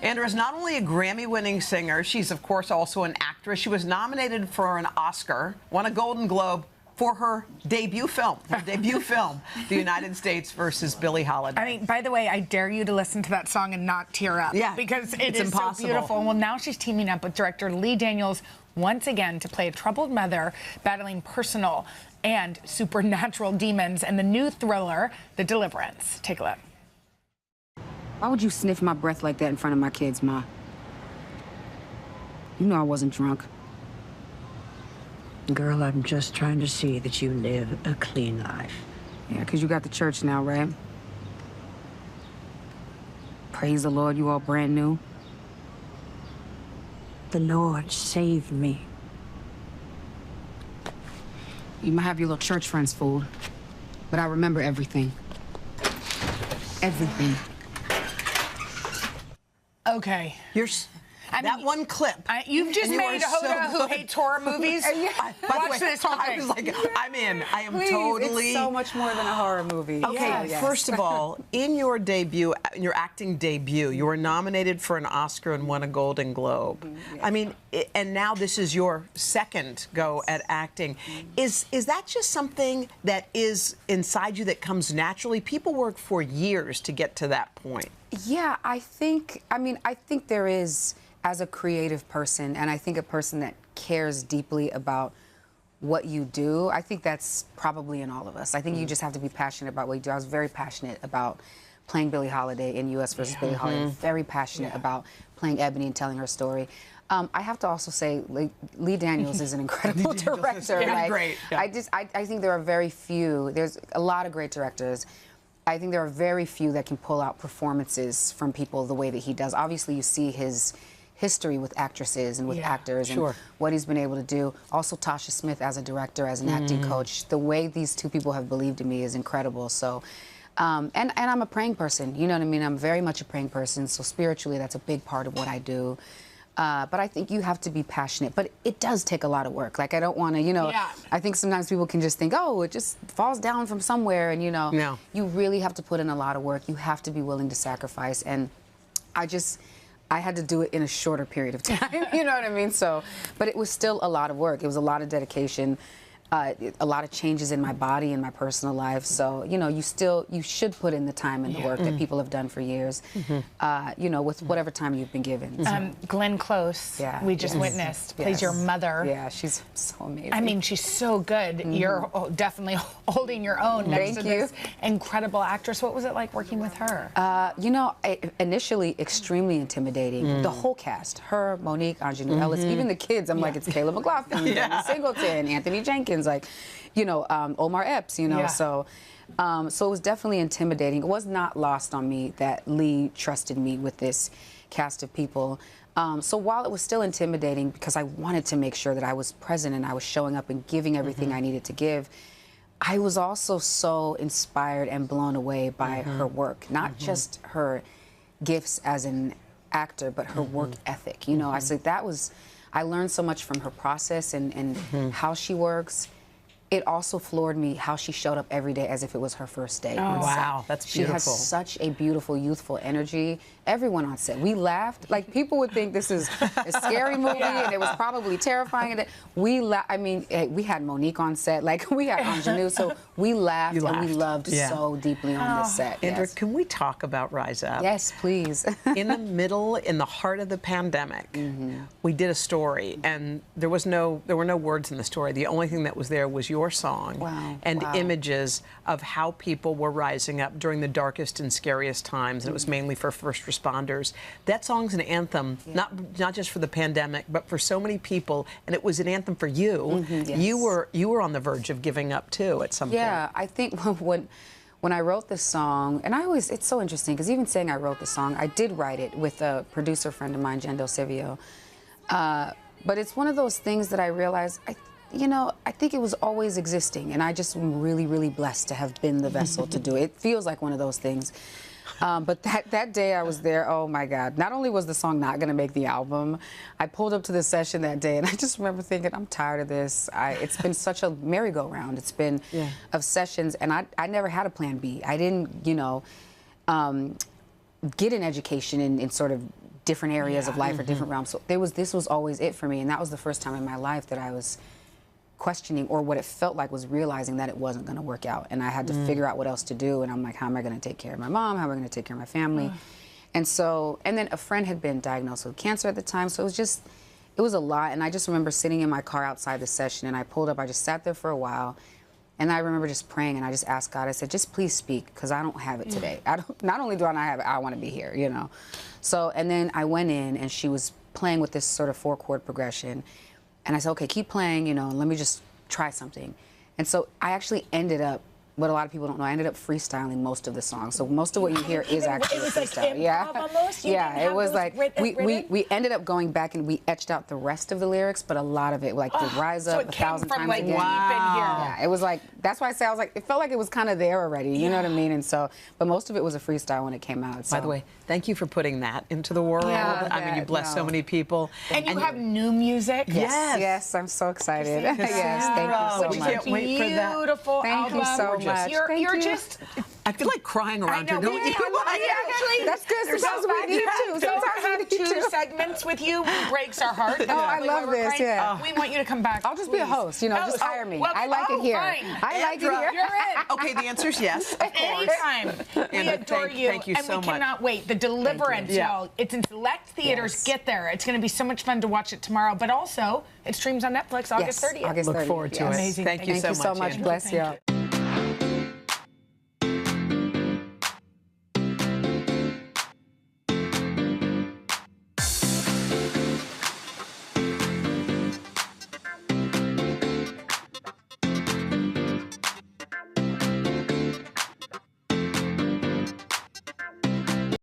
Andra is not only a Grammy-winning singer, she's, of course, also an actress. She was nominated for an Oscar, won a Golden Globe for her debut film, The United States versus Billie Holiday. I mean, by the way, I dare you to listen to that song and not tear up. Yeah, because it's is impossible. So beautiful. Well, now she's teaming up with director Lee Daniels once again to play a troubled mother battling personal and supernatural demons in the new thriller, The Deliverance. Take a look. Why would you sniff my breath like that in front of my kids, Ma? You know I wasn't drunk. Girl, I'm just trying to see that you live a clean life. Yeah, 'cause you got the church now, right? Praise the Lord, you all brand new. The Lord saved me. You might have your little church friends fooled, but I remember everything. Everything. Okay. That one clip. You've just made Hoda, who hates horror movies. Watch this whole thing. I was like, I'm in. I am Please, totally. It's so much more than a horror movie. Okay, Yes. first of all, in your debut, in your acting debut, you were nominated for an Oscar and won a Golden Globe. Yes. I mean, and now this is your second go at acting. Is that just something that is inside you that comes naturally? People work for years to get to that point. Yeah, I think there is, as a creative person, and I think a person that cares deeply about what you do, I think that's probably in all of us. I think you just have to be passionate about what you do. I was very passionate about playing Billie Holiday in U.S. versus Billie Holiday. Very passionate about playing Ebony and telling her story. I have to also say, Lee Daniels is an incredible director. Great. Yeah. I think there are very few. There's a lot of great directors. I think there are very few that can pull out performances from people the way that he does. Obviously, you see his history with actresses and with actors and what he's been able to do. Also, Tasha Smith as a director, as an acting coach. The way these two people have believed in me is incredible. So, and I'm a praying person. You know what I mean? I'm very much a praying person. So spiritually, that's a big part of what I do. But I think you have to be passionate. But it does take a lot of work. Like, I don't want to, you know, I think sometimes people can just think, oh, it just falls down from somewhere. And, you know, you really have to put in a lot of work. You have to be willing to sacrifice. And I had to do it in a shorter period of time. You know what I mean? So, but it was still a lot of work. It was a lot of dedication. A lot of changes in my body and my personal life. So, you know, you should put in the time and the work that people have done for years, you know, with whatever time you've been given. So. Glenn Close, we just witnessed, plays your mother. Yeah, she's so amazing. I mean, she's so good. You're definitely holding your own next to this incredible actress. What was it like working with her? You know, initially extremely intimidating. The whole cast, her, Monique, Ingenue Ellis, even the kids. I'm like, it's Caleb McLaughlin, Danny Singleton, Anthony Jenkins, like, you know, Omar Epps, you know, so it was definitely intimidating. It was not lost on me that Lee trusted me with this cast of people. So while it was still intimidating, because I wanted to make sure that I was present and I was showing up and giving everything I needed to give, I was also so inspired and blown away by her work, not just her gifts as an actor, but her work ethic. You know, I said I learned so much from her process and how she works. It also floored me how she showed up every day as if it was her first day. Oh, wow, that's beautiful. She has such a beautiful, youthful energy. Everyone on set, we laughed. Like, people would think this is a scary movie, and it was probably terrifying. I mean, we had Monique on set, like, we had Ingenue, so we laughed and we loved so deeply on this set. Andra, can we talk about Rise Up? Yes, please. In the heart of the pandemic, we did a story, and there were no words in the story. The only thing that was there was your song and images of how people were rising up during the darkest and scariest times, and it was mainly for first responders. That song's an anthem, not just for the pandemic, but for so many people, and it was an anthem for you. You were on the verge of giving up too at some point. Yeah, I think when I wrote this song, and it's so interesting, because even saying I wrote the song, I did write it with a producer friend of mine, Jendo Silvio. But it's one of those things that I realized, you know, I think it was always existing, and I just am really, really blessed to have been the vessel to do it. It feels like one of those things. But that day I was there, oh my God. Not only was the song not going to make the album, I pulled up to the session that day, and I just remember thinking, I'm tired of this. It's been such a merry-go-round. It's been of sessions, and I never had a plan B. I didn't, you know, get an education in sort of different areas of life or different realms. So this was always it for me, and that was the first time in my life that I was questioning, or what it felt like was realizing that it wasn't going to work out, and I had to figure out what else to do. And I'm like, how am I going to take care of my mom? How am I going to take care of my family? And then a friend had been diagnosed with cancer at the time, so it was a lot. And I just remember sitting in my car outside the session, and I pulled up. I just sat there for a while. And I remember just praying, and I just asked God, I said, just please speak, because I don't have it today. Not only do I not have it, I want to be here, you know. So, and then I went in, and she was playing with this sort of 4-chord progression. And I said, okay, keep playing, you know, and let me just try something. And so I actually ended up, what a lot of people don't know, I ended up freestyling most of the song. So most of what you hear is actually freestyle. Yeah, it was like we ended up going back and we etched out the rest of the lyrics, but a lot of it, like the rise up 1,000 times again. Yeah, it was like, that's why I say, I was like, it felt like it was kind of there already. You know what I mean? And so, but most of it was a freestyle when it came out. So. By the way, thank you for putting that into the world. I mean, you bless so many people. And you have new music. Yes, I'm so excited. Yes, thank you so much. Can't wait for that. Beautiful Thank you so much. You're just. I feel like crying around you, don't you? Actually, that's good. Sometimes we need to. Sometimes we have 2 segments with you. Breaks our heart. Oh, I love this. Yeah. We want you to come back. I'll just be a host. You know, just hire me. I like it here. I like it here. You're in. Okay, the answer is yes, of course. Anytime. We adore you. Thank you so much. And we cannot wait. The Deliverance, y'all. It's in select theaters. Get there. It's going to be so much fun to watch it tomorrow. But also, it streams on Netflix August 30th. August 30th. Look forward to it. Amazing. Thank you so much. Bless you.